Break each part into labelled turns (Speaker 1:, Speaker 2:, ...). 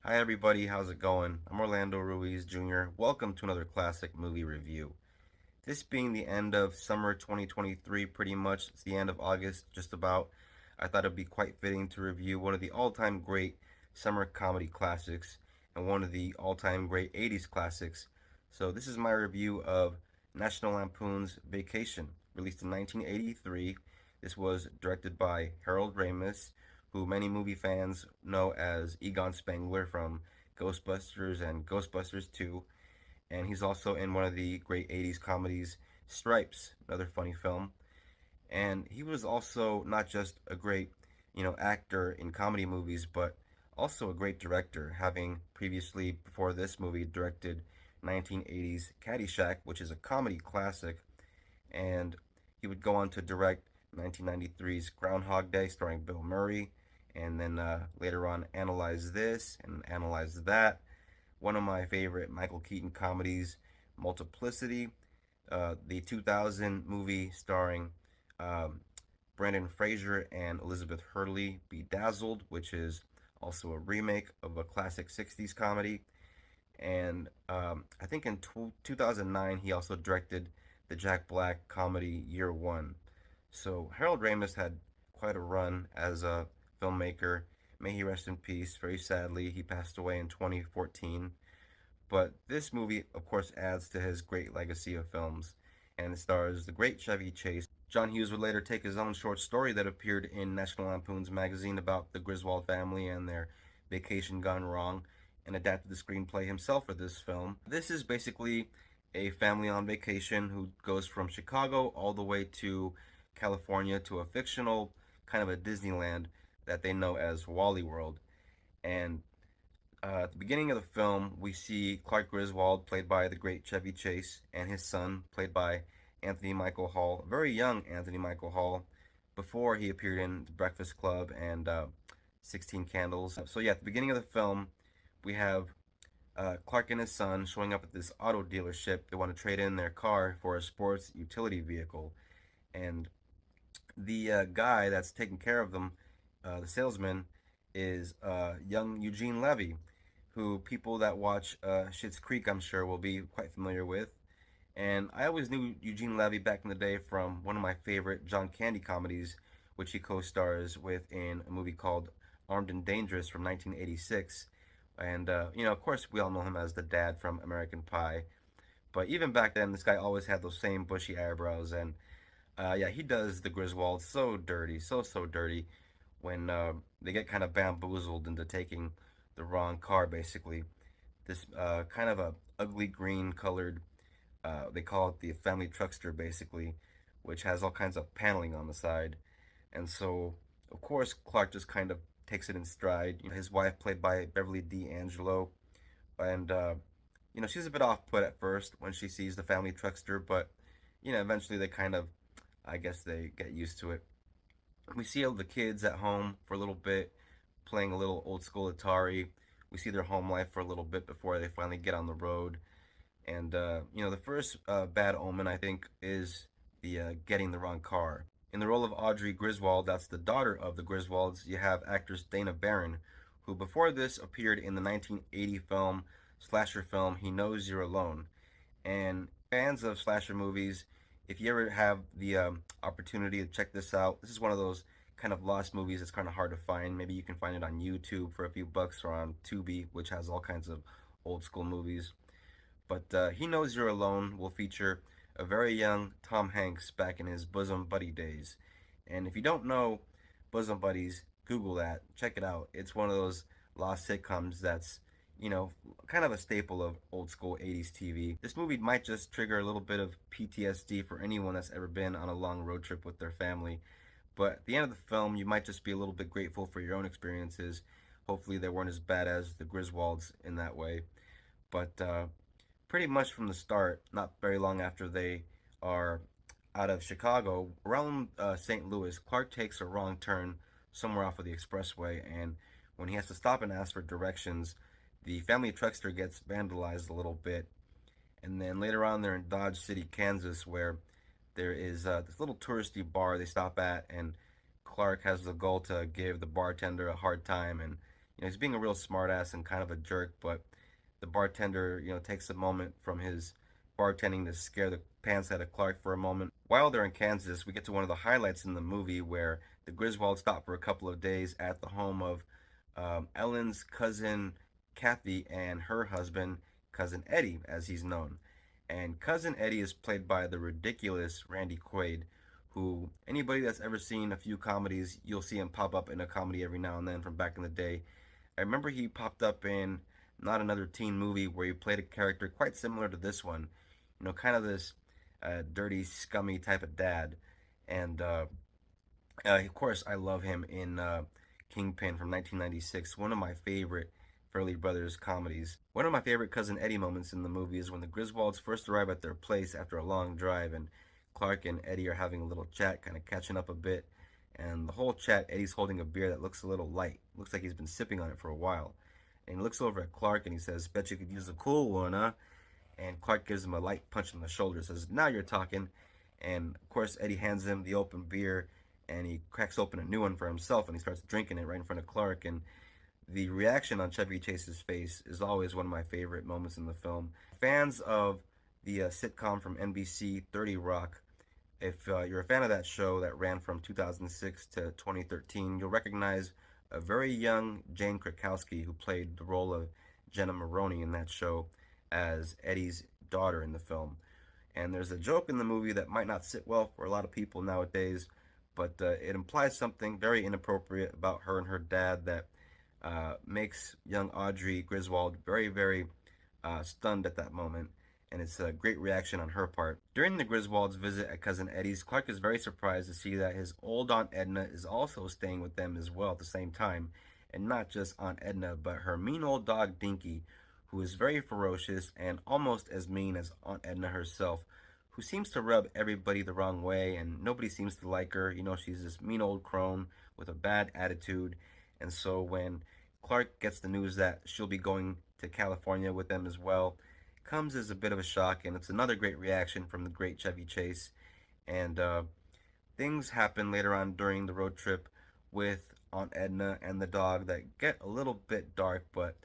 Speaker 1: Hi everybody, how's it going? I'm Orlando Ruiz Jr. Welcome to another classic movie review. This being the end of summer 2023, pretty much, it's the end of August, just about. I thought it'd be quite fitting to review one of the all-time great summer comedy classics and one of the all-time great 80s classics. So this is my review of National Lampoon's Vacation, released in 1983. This was directed by Harold Ramis, who many movie fans know as Egon Spengler from Ghostbusters and Ghostbusters 2. And he's also in one of the great 80s comedies, Stripes, another funny film. And he was also not just a great, actor in comedy movies, but also a great director, having previously, before this movie, directed 1980's Caddyshack, which is a comedy classic, and he would go on to direct 1993's Groundhog Day, starring Bill Murray, and then later on Analyze This and Analyze That. One of my favorite Michael Keaton comedies, Multiplicity, the 2000 movie starring um, Brendan Fraser and Elizabeth Hurley, Bedazzled, which is also a remake of a classic 60s comedy. And I think in 2009 he also directed the Jack Black comedy Year One. So Harold Ramis had quite a run as a filmmaker. May he rest in peace. Very sadly, he passed away in 2014. But this movie, of course, adds to his great legacy of films, and it stars the great Chevy Chase. John Hughes would later take his own short story that appeared in National Lampoon's magazine about the Griswold family and their vacation gone wrong, and adapted the screenplay himself for this film. This is basically a family on vacation who goes from Chicago all the way to California to a fictional kind of a Disneyland that they know as Wally World. And at the beginning of the film, we see Clark Griswold, played by the great Chevy Chase, and his son, played by Anthony Michael Hall, a very young Anthony Michael Hall, before he appeared in The Breakfast Club and 16 Candles. So yeah, at the beginning of the film, we have Clark and his son showing up at this auto dealership. They want to trade in their car for a sports utility vehicle. And the guy that's taking care of them, the salesman, is young Eugene Levy, who people that watch Schitt's Creek, I'm sure, will be quite familiar with. And I always knew Eugene Levy back in the day from one of my favorite John Candy comedies, which he co-stars with in a movie called Armed and Dangerous from 1986. And, of course, we all know him as the dad from American Pie. But even back then, this guy always had those same bushy eyebrows. And, yeah, he does the Griswold so dirty, so dirty, when they get kind of bamboozled into taking the wrong car, basically. This kind of a ugly green colored, they call it the family truckster, basically, which has all kinds of paneling on the side. And so, of course, Clark just kind of takes it in stride. His wife, played by Beverly D'Angelo, and she's a bit off put at first when she sees the family truckster, but eventually they kind of, I guess, they get used to it. We see all the kids at home for a little bit, playing a little old school Atari. We see their home life for a little bit before they finally get on the road. And, the first bad omen, I think, is the getting the wrong car. In the role of Audrey Griswold, that's the daughter of the Griswolds, you have actress Dana Barron, who before this appeared in the 1980 film, slasher film, He Knows You're Alone. And fans of slasher movies, if you ever have the opportunity to check this out, this is one of those kind of lost movies that's kind of hard to find. Maybe you can find it on YouTube for a few bucks or on Tubi, which has all kinds of old school movies. But He Knows You're Alone will feature a very young Tom Hanks back in his bosom buddy days. And if you don't know Bosom Buddies, Google that, check it out. It's one of those lost sitcoms that's, kind of a staple of old school 80s TV. This movie might just trigger a little bit of PTSD for anyone that's ever been on a long road trip with their family. But at the end of the film, you might just be a little bit grateful for your own experiences. Hopefully, they weren't as bad as the Griswolds in that way. But pretty much from the start, not very long after they are out of Chicago, around St. Louis, Clark takes a wrong turn somewhere off of the expressway, and when he has to stop and ask for directions, the family truckster gets vandalized a little bit. And then later on, they're in Dodge City, Kansas, where there is this little touristy bar they stop at, and Clark has the goal to give the bartender a hard time, and He's being a real smartass and kind of a jerk, but the bartender, takes a moment from his bartending to scare the pants out of Clark for a moment. While they're in Kansas, we get to one of the highlights in the movie where the Griswolds stop for a couple of days at the home of Ellen's cousin Kathy and her husband, cousin Eddie, as he's known. And cousin Eddie is played by the ridiculous Randy Quaid, who anybody that's ever seen a few comedies, you'll see him pop up in a comedy every now and then from back in the day. I remember he popped up in Not Another Teen Movie where he played a character quite similar to this one. Kind of this dirty, scummy type of dad. And of course, I love him in Kingpin from 1996, one of my favorite Fairley Brothers comedies. One of my favorite Cousin Eddie moments in the movie is when the Griswolds first arrive at their place after a long drive, and Clark and Eddie are having a little chat, kind of catching up a bit. And the whole chat, Eddie's holding a beer that looks a little light. Looks like he's been sipping on it for a while. And he looks over at Clark and he says, "Bet you could use a cool one, huh?" And Clark gives him a light punch in the shoulder, says, "Now you're talking." And of course, Eddie hands him the open beer and he cracks open a new one for himself and he starts drinking it right in front of Clark. And the reaction on Chevy Chase's face is always one of my favorite moments in the film. Fans of the sitcom from NBC, 30 Rock, if you're a fan of that show that ran from 2006 to 2013, you'll recognize a very young Jane Krakowski who played the role of Jenna Maroney in that show as Eddie's daughter in the film. And there's a joke in the movie that might not sit well for a lot of people nowadays, but it implies something very inappropriate about her and her dad that makes young Audrey Griswold very, very stunned at that moment. And it's a great reaction on her part. During the Griswolds' visit at Cousin Eddie's, Clark is very surprised to see that his old Aunt Edna is also staying with them as well at the same time. And not just Aunt Edna, but her mean old dog Dinky, who is very ferocious and almost as mean as Aunt Edna herself, who seems to rub everybody the wrong way and nobody seems to like her. She's this mean old crone with a bad attitude. And so when Clark gets the news that she'll be going to California with them as well, comes as a bit of a shock, and it's another great reaction from the great Chevy Chase. And things happen later on during the road trip with Aunt Edna and the dog that get a little bit dark, but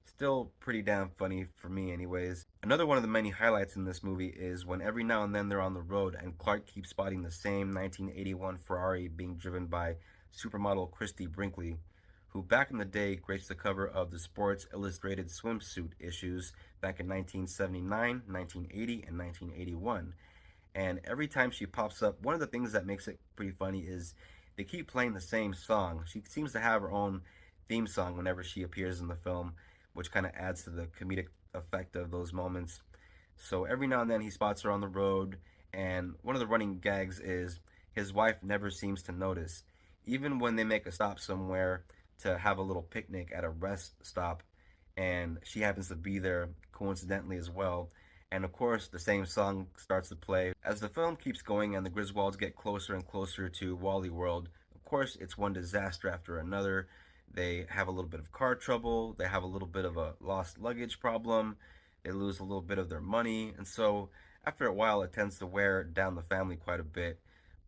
Speaker 1: still pretty damn funny for me, anyways. Another one of the many highlights in this movie is when every now and then they're on the road and Clark keeps spotting the same 1981 Ferrari being driven by supermodel Christy Brinkley, who back in the day graced the cover of the Sports Illustrated swimsuit issues back in 1979, 1980, and 1981. And every time she pops up, one of the things that makes it pretty funny is they keep playing the same song. She seems to have her own theme song whenever she appears in the film, which kind of adds to the comedic effect of those moments. So every now and then he spots her on the road, and one of the running gags is his wife never seems to notice. Even when they make a stop somewhere to have a little picnic at a rest stop, and she happens to be there coincidentally as well. And of course, the same song starts to play. As the film keeps going and the Griswolds get closer and closer to Wally World, of course, it's one disaster after another. They have a little bit of car trouble, they have a little bit of a lost luggage problem, they lose a little bit of their money, and so after a while, it tends to wear down the family quite a bit.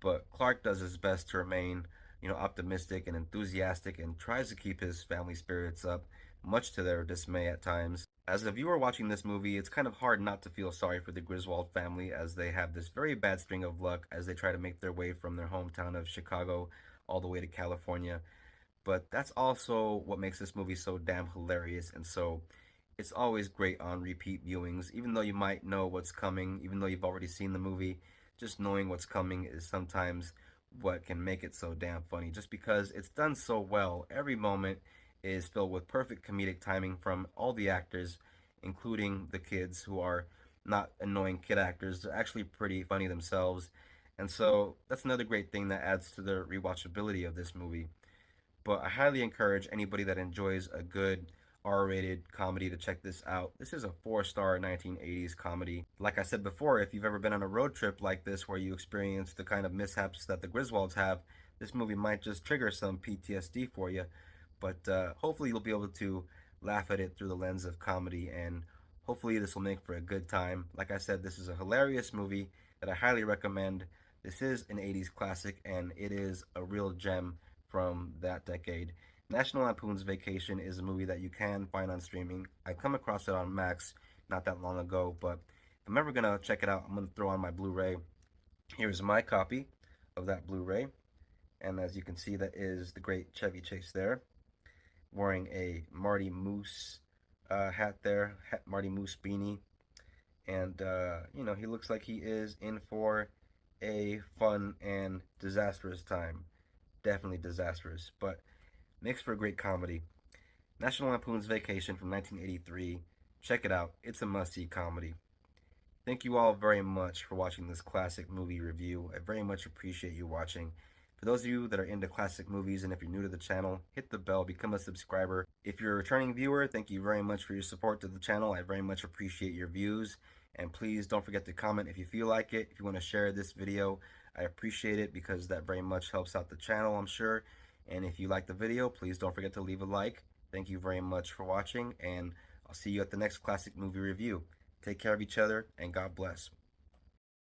Speaker 1: But Clark does his best to remain, optimistic and enthusiastic and tries to keep his family spirits up, much to their dismay at times. As a viewer watching this movie, it's kind of hard not to feel sorry for the Griswold family as they have this very bad string of luck as they try to make their way from their hometown of Chicago all the way to California. But that's also what makes this movie so damn hilarious, and so it's always great on repeat viewings. Even though you might know what's coming, even though you've already seen the movie, just knowing what's coming is sometimes what can make it so damn funny. Just because it's done so well, every moment is filled with perfect comedic timing from all the actors, including the kids who are not annoying kid actors. They're actually pretty funny themselves. And so that's another great thing that adds to the rewatchability of this movie. But I highly encourage anybody that enjoys a good R-rated comedy to check this out. This is a 4-star 1980s comedy. Like I said before, if you've ever been on a road trip like this where you experience the kind of mishaps that the Griswolds have, this movie might just trigger some PTSD for you. But hopefully you'll be able to laugh at it through the lens of comedy, and hopefully this will make for a good time. Like I said, this is a hilarious movie that I highly recommend. This is an 80s classic, and it is a real gem from that decade. National Lampoon's Vacation is a movie that you can find on streaming. I come across it on Max not that long ago, but if I'm ever gonna check it out, I'm gonna throw on my Blu-ray. Here's my copy of that Blu-ray, and as you can see, that is the great Chevy Chase there, wearing a Marty Moose hat there, Marty Moose beanie, and he looks like he is in for a fun and disastrous time. Definitely disastrous, but makes for a great comedy. National Lampoon's Vacation from 1983. Check it out. It's a must-see comedy. Thank you all very much for watching this classic movie review. I very much appreciate you watching. For those of you that are into classic movies, and if you're new to the channel, hit the bell, become a subscriber. If you're a returning viewer, thank you very much for your support to the channel. I very much appreciate your views. And please don't forget to comment if you feel like it. If you want to share this video, I appreciate it because that very much helps out the channel, I'm sure. And if you like the video, please don't forget to leave a like. Thank you very much for watching, and I'll see you at the next classic movie review. Take care of each other, and God bless.